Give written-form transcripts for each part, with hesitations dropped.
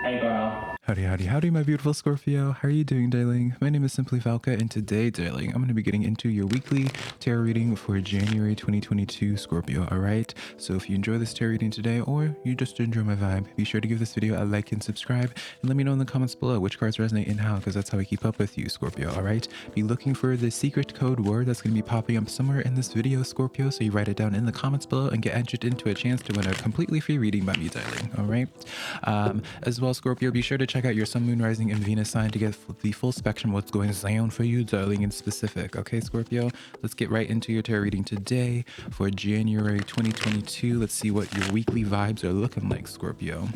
Hey girl. Howdy, howdy, howdy, my beautiful Scorpio. How are you doing, darling? My name is SimplyVelca, and today, darling, I'm going to be getting into your weekly tarot reading for January 2022 Scorpio, all right? So if you enjoy this tarot reading today, or you just enjoy my vibe, be sure to give this video a like and subscribe, and let me know in the comments below which cards resonate and how, because that's how I keep up with you, Scorpio, all right? Be looking for the secret code word that's going to be popping up somewhere in this video, Scorpio, so you write it down in the comments below and get entered into a chance to win a completely free reading by me, darling, all right? As well, Scorpio, be sure to check out your Sun, Moon, Rising, and Venus sign to get the full spectrum of what's going down for you, darling, in specific. Okay, Scorpio, let's get right into your tarot reading today for January 2022. Let's see what your weekly vibes are looking like, Scorpio.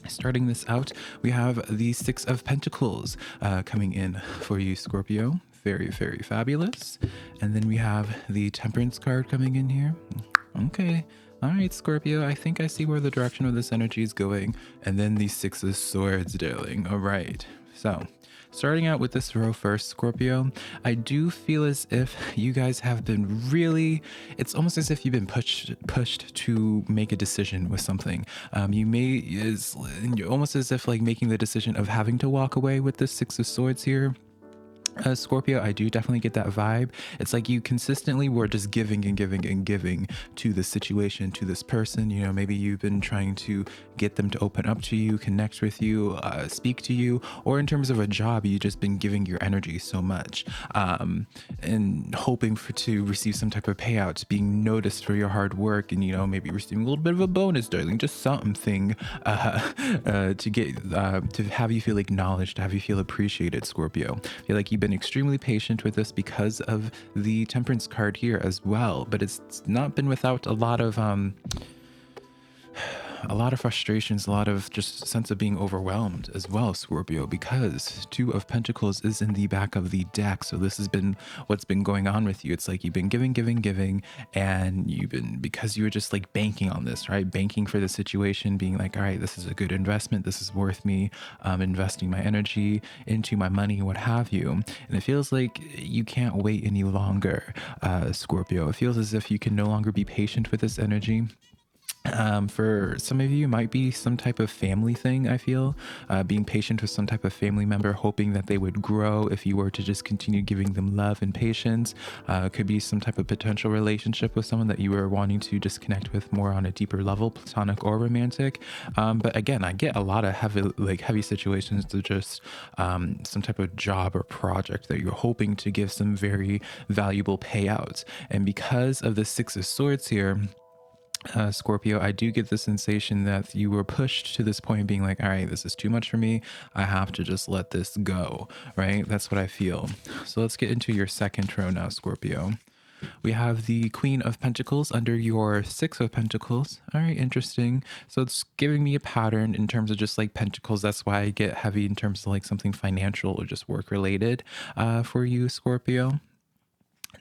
Starting this out, we have the Six of Pentacles coming in for you, Scorpio. Very, very fabulous. And then we have the Temperance card coming in here. Okay. All right, Scorpio, I think I see where the direction of this energy is going. And then the Six of Swords, darling. All right. So, starting out with this row first, Scorpio, I do feel as if you guys have been really, it's almost as if you've been pushed to make a decision with something. Is almost as if like making the decision of having to walk away with the Six of Swords here. Scorpio, I do definitely get that vibe. It's like you consistently were just giving and giving and giving to the situation, to this person. You know, maybe you've been trying to get them to open up to you, connect with you, speak to you, or in terms of a job, you've just been giving your energy so much and hoping to receive some type of payout, being noticed for your hard work, and, you know, maybe receiving a little bit of a bonus, darling, just something to have you feel acknowledged, to have you feel appreciated, Scorpio. I feel like you've been extremely patient with this because of the Temperance card here as well, but it's not been without a lot of frustrations, a lot of just sense of being overwhelmed as well, Scorpio, because Two of Pentacles is in the back of the deck. So this has been what's been going on with you. It's like you've been giving, and because you were just like banking on this, right? Banking for the situation, being like, all right, this is a good investment. This is worth me investing my energy into, my money, what have you. And it feels like you can't wait any longer, Scorpio. It feels as if you can no longer be patient with this energy. For some of you, it might be some type of family thing. I feel being patient with some type of family member, hoping that they would grow if you were to just continue giving them love and patience. Could be some type of potential relationship with someone that you were wanting to just connect with more on a deeper level, platonic or romantic. But again, I get a lot of heavy situations to just some type of job or project that you're hoping to give some very valuable payouts. And because of the Six of Swords here, Scorpio, I do get the sensation that you were pushed to this point being like, all right, this is too much for me. I have to just let this go, right? That's what I feel. So let's get into your second row now, Scorpio. We have the Queen of Pentacles under your Six of Pentacles. All right, interesting. So it's giving me a pattern in terms of just like pentacles. That's why I get heavy in terms of like something financial or just work related for you, Scorpio.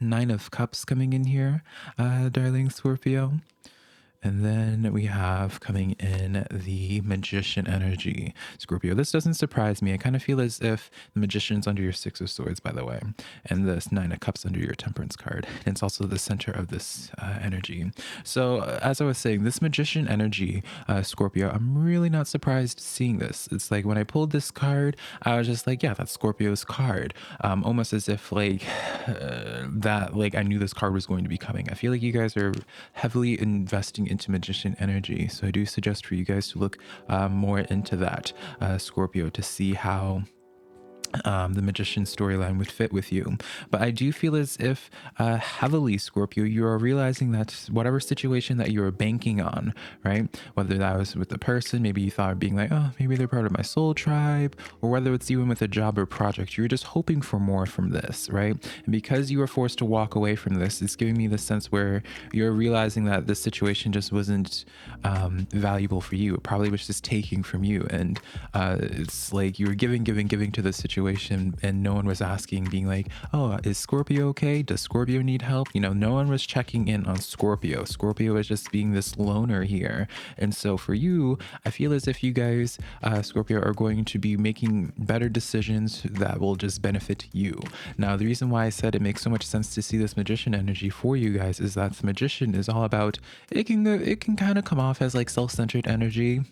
Nine of Cups coming in here, darling Scorpio. And then we have coming in the Magician energy, Scorpio. This doesn't surprise me. I kind of feel as if the Magician's under your Six of Swords, by the way, and this Nine of Cups under your Temperance card. And it's also the center of this energy. So as I was saying, this Magician energy, Scorpio, I'm really not surprised seeing this. It's like when I pulled this card, I was just like, yeah, that's Scorpio's card. Almost as if like I knew this card was going to be coming. I feel like you guys are heavily investing into Magician energy, so I do suggest for you guys to look more into that, Scorpio, to see how the Magician storyline would fit with you. But I do feel as if heavily, Scorpio, you are realizing that whatever situation that you were banking on, right, whether that was with the person, maybe you thought of being like, oh, maybe they're part of my soul tribe, or whether it's even with a job or project, you're just hoping for more from this, right? And because you were forced to walk away from this, it's giving me the sense where you're realizing that this situation just wasn't valuable for you. It probably was just taking from you, and it's like you were giving to the situation, and no one was asking, being like, oh, is Scorpio okay? Does Scorpio need help? You know, no one was checking in on Scorpio. Scorpio is just being this loner here. And so for you, I feel as if you guys, Scorpio, are going to be making better decisions that will just benefit you. Now, the reason why I said it makes so much sense to see this Magician energy for you guys is that the Magician is all about, it can kind of come off as like self-centered energy,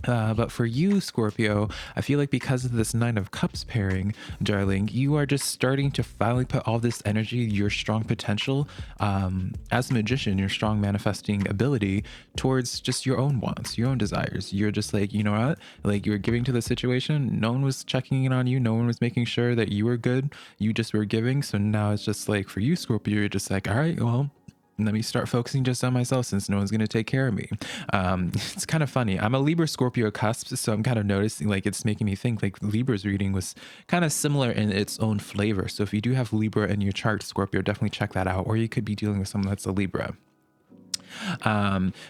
But for you, Scorpio, I feel like because of this Nine of Cups pairing, darling, you are just starting to finally put all this energy, your strong potential, as a magician, your strong manifesting ability towards just your own wants, your own desires. You're just like, you know what? Like, you're giving to the situation. No one was checking in on you. No one was making sure that you were good. You just were giving. So now it's just like, for you, Scorpio, you're just like, all right, well, let me start focusing just on myself since no one's going to take care of me. It's kind of funny. I'm a Libra Scorpio cusp, so I'm kind of noticing, like, it's making me think like Libra's reading was kind of similar in its own flavor. So if you do have Libra in your chart, Scorpio, definitely check that out. Or you could be dealing with someone that's a Libra.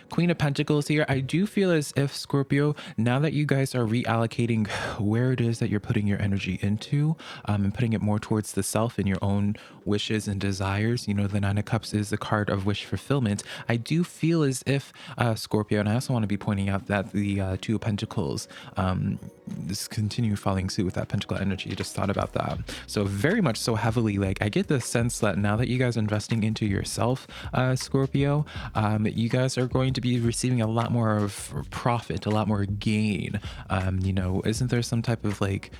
Queen of Pentacles here. I do feel as if, Scorpio, now that you guys are reallocating where it is that you're putting your energy into, and putting it more towards the self and your own wishes and desires, you know, the Nine of Cups is the card of wish fulfillment. I do feel as if, Scorpio, and I also want to be pointing out that the Two of Pentacles, this continue following suit with that pentacle energy. I just thought about that. So very much so heavily, like, I get the sense that now that you guys are investing into yourself, Scorpio, you guys are going to be receiving a lot more of profit, a lot more gain. You know, isn't there some type of like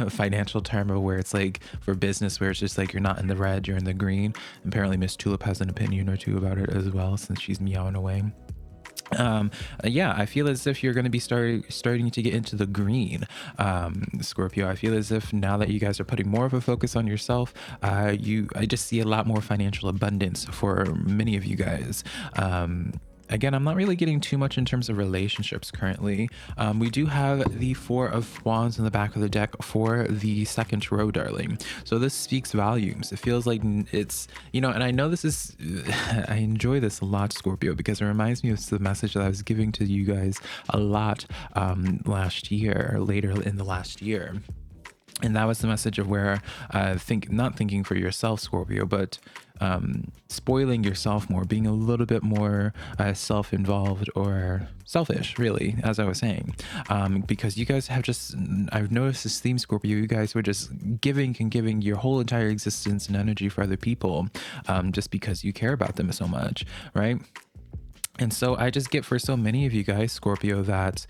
financial term where it's like for business where it's just like you're not in the red, you're in the green? Apparently Miss Tulip has an opinion or two about it as well, since she's meowing away. Yeah, I feel as if you're going to be starting to get into the green, Scorpio. I feel as if now that you guys are putting more of a focus on yourself, I just see a lot more financial abundance for many of you guys. Again, I'm not really getting too much in terms of relationships currently. We do have the Four of Wands in the back of the deck for the second row, darling. So this speaks volumes. It feels like it's, you know, and I know this is, I enjoy this a lot, Scorpio, because it reminds me of the message that I was giving to you guys a lot last year, or later in the last year. And that was the message of where not thinking for yourself, Scorpio, but spoiling yourself more, being a little bit more self-involved or selfish, really, as I was saying, because you guys have just, I've noticed this theme, Scorpio, you guys were just giving your whole entire existence and energy for other people, just because you care about them so much, right? And so I just get for so many of you guys, Scorpio, that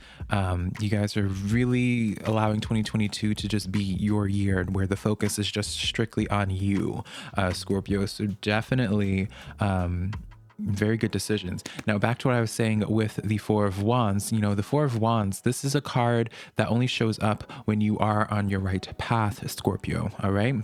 you guys are really allowing 2022 to just be your year where the focus is just strictly on you, Scorpio. So definitely very good decisions. Now back to what I was saying with the Four of Wands. You know, the Four of Wands, this is a card that only shows up when you are on your right path, Scorpio. All right.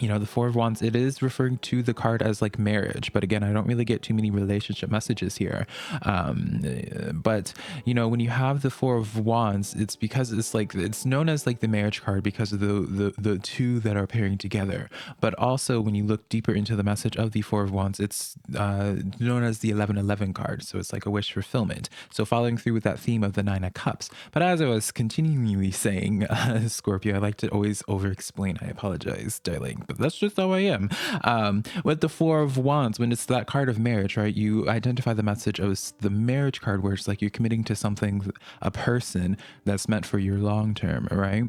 You know, the Four of Wands, it is referring to the card as like marriage, but again, I don't really get too many relationship messages here. But you know, when you have the Four of Wands, it's because it's like, it's known as like the marriage card because of the two that are pairing together. But also when you look deeper into the message of the Four of Wands, it's known as the 1111 card. So it's like a wish fulfillment. So following through with that theme of the Nine of Cups. But as I was continually saying, Scorpio, I like to always over explain. I apologize, darling, but that's just how I am. With the Four of Wands, when it's that card of marriage, right, you identify the message as the marriage card, where it's like you're committing to something, a person that's meant for your long term, right?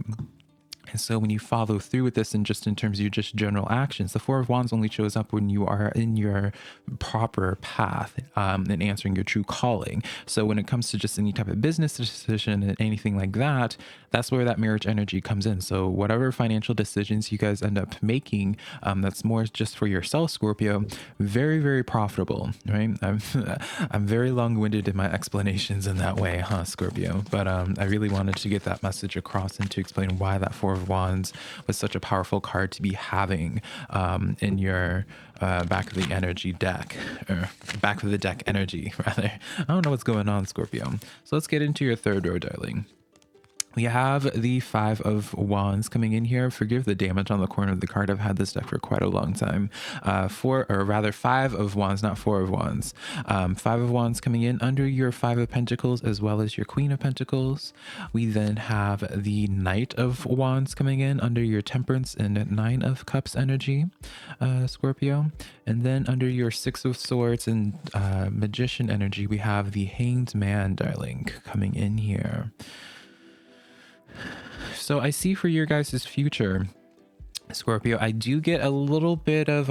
And so when you follow through with this, and just in terms of your just general actions, the Four of Wands only shows up when you are in your proper path, and answering your true calling. So when it comes to just any type of business decision and anything like that, that's where that marriage energy comes in. So whatever financial decisions you guys end up making, that's more just for yourself, Scorpio, very, very profitable, right? I'm very long-winded in my explanations in that way, huh, Scorpio? But I really wanted to get that message across and to explain why that Four of Wands was such a powerful card to be having in your back of the energy deck, or back of the deck energy, rather. I don't know what's going on, Scorpio. So let's get into your third row, darling. We have the Five of Wands coming in here. Forgive the damage on the corner of the card. I've had this deck for quite a long time. Five of Wands, not Four of Wands. Five of Wands coming in under your Five of Pentacles as well as your Queen of Pentacles. We then have the Knight of Wands coming in under your Temperance and Nine of Cups energy, Scorpio. And then under your Six of Swords and Magician energy, we have the Hanged Man, darling, coming in here. So I see for your guys' future, Scorpio, I do get a little bit of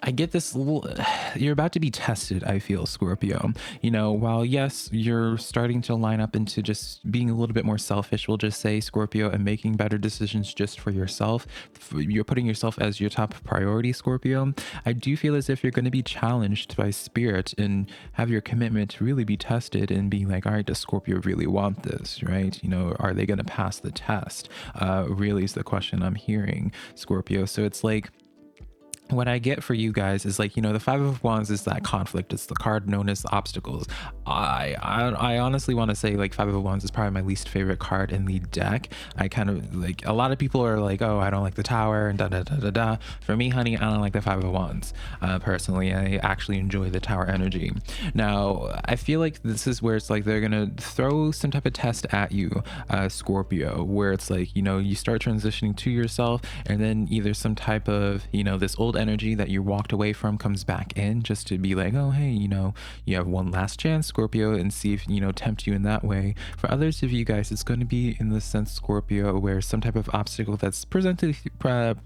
I get this little, you're about to be tested, I feel, Scorpio. You know, while yes, you're starting to line up into just being a little bit more selfish, we'll just say, Scorpio, and making better decisions just for yourself. You're putting yourself as your top priority, Scorpio. I do feel as if you're going to be challenged by spirit and have your commitment really be tested and being like, all right, does Scorpio really want this, right? You know, are they going to pass the test? Really is the question I'm hearing, Scorpio. So it's like, what I get for you guys is like, you know, the Five of Wands is that conflict. It's the card known as obstacles. I honestly want to say like Five of Wands is probably my least favorite card in the deck. I kind of like, a lot of people are like, oh, I don't like the Tower and da da da da da. For me, honey, I don't like the Five of Wands. Personally, I actually enjoy the Tower energy. Now, I feel like this is where it's like they're gonna throw some type of test at you, Scorpio, where it's like, you know, you start transitioning to yourself, and then either some type of, you know, this old energy that you walked away from comes back in just to be like, oh, hey, you know, you have one last chance, Scorpio, and see if, you know, tempt you in that way. For others of you guys, it's going to be in the sense, Scorpio, where some type of obstacle that's presented,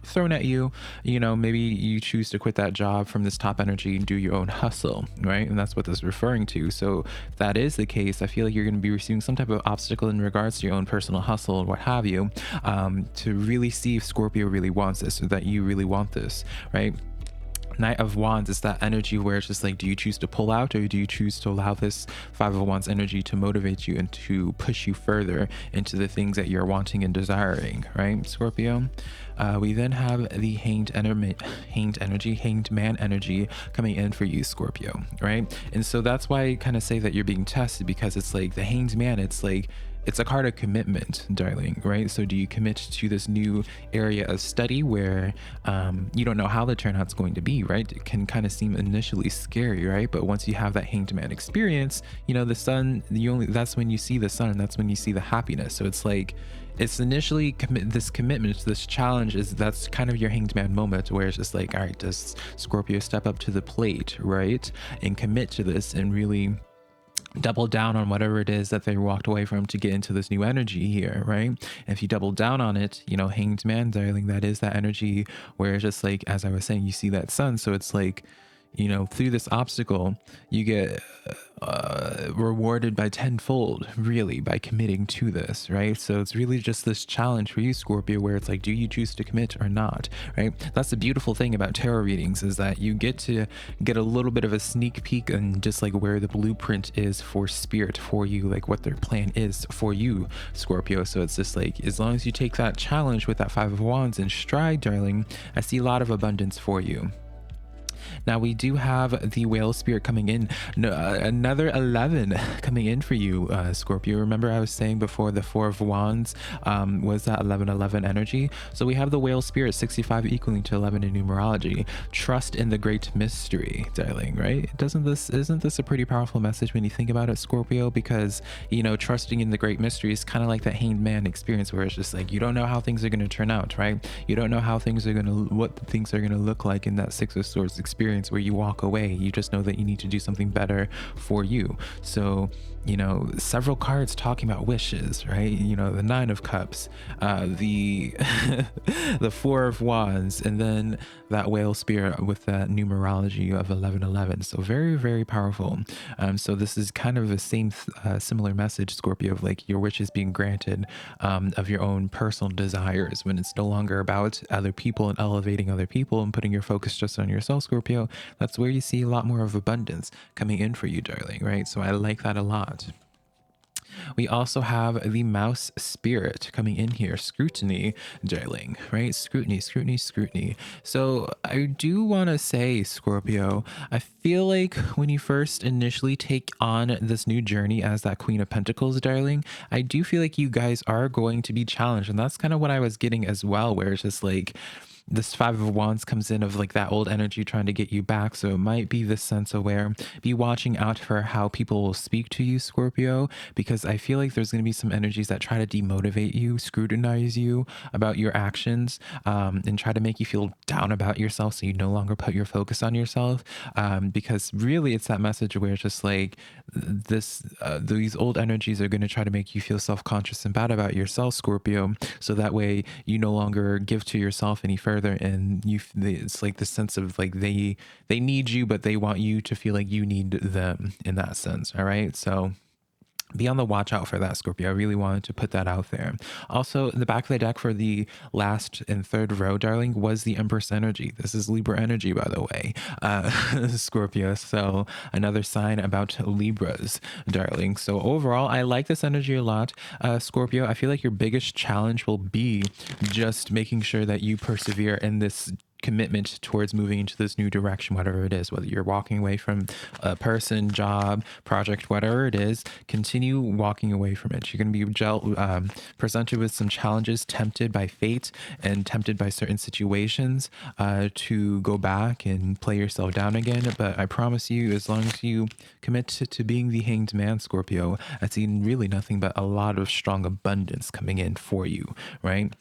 thrown at you, you know, maybe you choose to quit that job from this top energy and do your own hustle, right? And that's what this is referring to. So if that is the case, I feel like you're going to be receiving some type of obstacle in regards to your own personal hustle or what have you, to really see if Scorpio really wants this, or that you really want this, right? Knight of Wands is that energy where it's just like, do you choose to pull out, or do you choose to allow this Five of Wands energy to motivate you and to push you further into the things that you're wanting and desiring, right, Scorpio? We then have the hanged man energy coming in for you, Scorpio, right? And so that's why I kind of say that you're being tested, because it's like the hanged man, it's like, it's a card of commitment, darling, right? So do you commit to this new area of study where you don't know how the turnout's going to be, right? It can kind of seem initially scary, right? But once you have that hanged man experience, you know, the sun, that's when you see the sun, and that's when you see the happiness. So it's like, it's initially this commitment, this challenge, is that's kind of your hanged man moment, where it's just like, all right, does Scorpio step up to the plate, right? And commit to this and really double down on whatever it is that they walked away from to get into this new energy here, right? And if you double down on it, you know, hanged man, darling, that is that energy where it's just like, as I was saying, you see that sun. So it's like, you know, through this obstacle, you get rewarded by tenfold, really, by committing to this, right? So it's really just this challenge for you, Scorpio, where it's like, do you choose to commit or not, right? That's the beautiful thing about tarot readings, is that you get to get a little bit of a sneak peek and just like where the blueprint is for spirit for you, like what their plan is for you, Scorpio. So it's just like, as long as you take that challenge with that Five of Wands in stride, darling, I see a lot of abundance for you. Now we do have the whale spirit coming in, another 11 coming in for you, Scorpio. Remember I was saying before the Four of Wands was that 11 energy. So we have the whale spirit, 65 equaling to 11 in numerology. Trust in the great mystery, darling, right? Isn't this a pretty powerful message when you think about it, Scorpio? Because, you know, trusting in the great mystery is kind of like that hanged man experience, where it's just like, you don't know how things are going to turn out, right? You don't know how things are going to, what things are going to look like in that Six of Swords experience where you walk away. You just know that you need to do something better for you. So, you know, several cards talking about wishes, right? You know, the Nine of Cups, the the Four of Wands, and then that whale spirit with that numerology of 11. So very, very powerful. So this is kind of the same similar message, Scorpio, of like your wishes being granted, of your own personal desires, when it's no longer about other people and elevating other people and putting your focus just on yourself, Scorpio. That's where you see a lot more of abundance coming in for you, darling, right? So I like that a lot. We also have the mouse spirit coming in here, scrutiny, darling, right? Scrutiny. So I do want to say, Scorpio, I feel like when you first initially take on this new journey as that Queen of Pentacles, darling, I do feel like you guys are going to be challenged. And that's kind of what I was getting as well, where it's just like, this Five of Wands comes in of like that old energy trying to get you back. So it might be this sense of where, be watching out for how people will speak to you, Scorpio, because I feel like there's going to be some energies that try to demotivate you, scrutinize you about your actions, and try to make you feel down about yourself, so you no longer put your focus on yourself, because really it's that message where it's just like these old energies are going to try to make you feel self-conscious and bad about yourself, Scorpio, so that way you no longer give to yourself any further, further in. It's like the sense of like they need you, but they want you to feel like you need them in that sense. All right, so be on the watch out for that, Scorpio. I really wanted to put that out there. Also, the back of the deck for the last and third row, darling, was the Empress energy. This is Libra energy, by the way, Scorpio. So another sign about Libras, darling. So overall, I like this energy a lot, Scorpio. I feel like your biggest challenge will be just making sure that you persevere in this commitment towards moving into this new direction, whatever it is, whether you're walking away from a person, job, project, whatever it is, continue walking away from it. You're going to be presented with some challenges, tempted by fate and tempted by certain situations to go back and play yourself down again. But I promise you, as long as you commit to being the hanged man, Scorpio, I see really nothing but a lot of strong abundance coming in for you, right?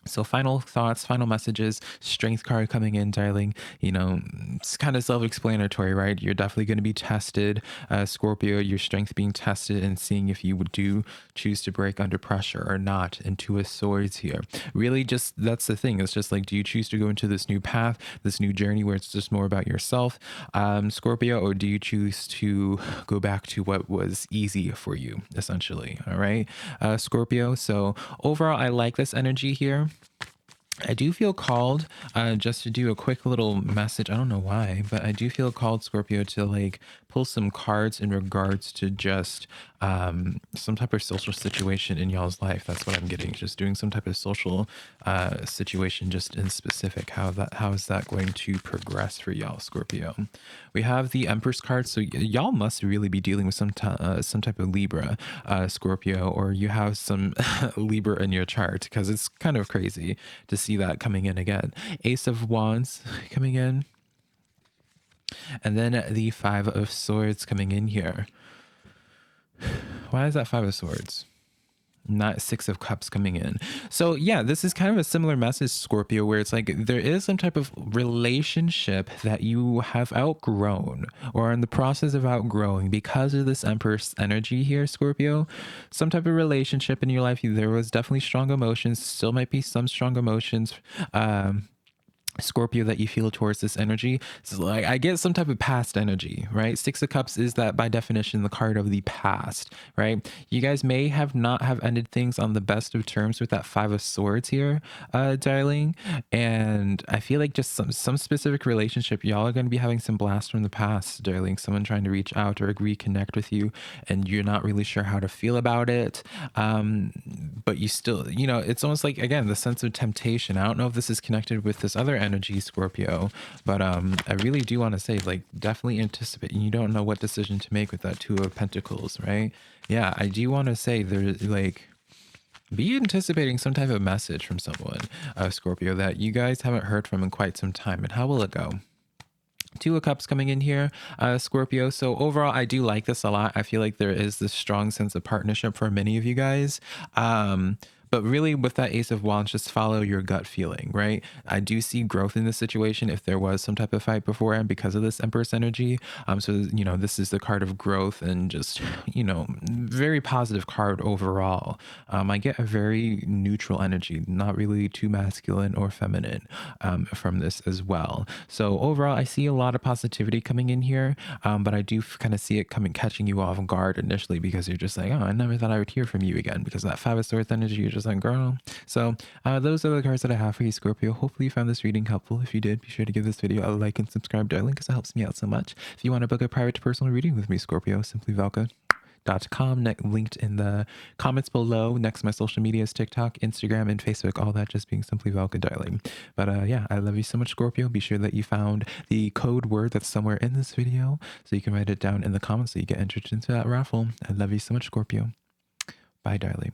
So final thoughts, final messages, strength card coming in, darling. You know, it's kind of self-explanatory, right? You're definitely going to be tested, Scorpio, your strength being tested and seeing if you would choose to break under pressure or not. And Two of Swords here. Really just, that's the thing. It's just like, do you choose to go into this new path, this new journey where it's just more about yourself, Scorpio, or do you choose to go back to what was easy for you, essentially? All right, Scorpio. So overall, I like this energy here. I do feel called just to do a quick little message. I don't know why, but I do feel called, Scorpio, to like pull some cards in regards to just some type of social situation in y'all's life. That's what I'm getting. Just doing some type of social situation, just in specific. How is that going to progress for y'all, Scorpio? We have the Empress card, so y'all must really be dealing with some type of Libra, Scorpio, or you have some Libra in your chart, because it's kind of crazy to see that coming in again. Ace of Wands coming in, and then the Five of Swords coming in here. Why is that Five of Swords? Not Six of Cups coming in. So yeah, this is kind of a similar message, Scorpio, where it's like there is some type of relationship that you have outgrown or are in the process of outgrowing because of this Empress energy here, Scorpio. Some type of relationship in your life, there was definitely strong emotions, still might be some strong emotions, Scorpio, that you feel towards this energy. So like, I get some type of past energy, right? Six of Cups is that, by definition, the card of the past, right? You guys may not have ended things on the best of terms with that Five of Swords here, darling. And I feel like just some specific relationship, y'all are going to be having some blast from the past, darling. Someone trying to reach out or reconnect with you, and you're not really sure how to feel about it. But you still, you know, it's almost like, again, the sense of temptation. I don't know if this is connected with this other energy, Scorpio, but I really do want to say, like, definitely anticipate. You don't know what decision to make with that Two of Pentacles, right? Yeah, I do want to say there's like, be anticipating some type of message from someone, Scorpio, that you guys haven't heard from in quite some time. And how will it go? Two of Cups coming in here, Scorpio. So overall, I do like this a lot. I feel like there is this strong sense of partnership for many of you guys. But really, with that Ace of Wands, just follow your gut feeling, right? I do see growth in this situation if there was some type of fight beforehand because of this Empress energy. So, you know, this is the card of growth and just, you know, very positive card overall. I get a very neutral energy, not really too masculine or feminine from this as well. So overall, I see a lot of positivity coming in here, but I do kind of see it catching you off guard initially, because you're just like, oh, I never thought I would hear from you again, because that Five of Swords energy, you're just like, girl. So those are the cards that I have for you, Scorpio. Hopefully you found this reading helpful. If you did, be sure to give this video a like and subscribe, darling, because it helps me out so much. If you want to book a private personal reading with me, Scorpio, SimplyVelca.com, linked in the comments below. Next, my social medias, TikTok, Instagram, and Facebook, all that just being SimplyVelca, darling. But yeah, I love you so much, Scorpio. Be sure that you found the code word that's somewhere in this video, so you can write it down in the comments so you get entered into that raffle. I love you so much, Scorpio. Bye, darling.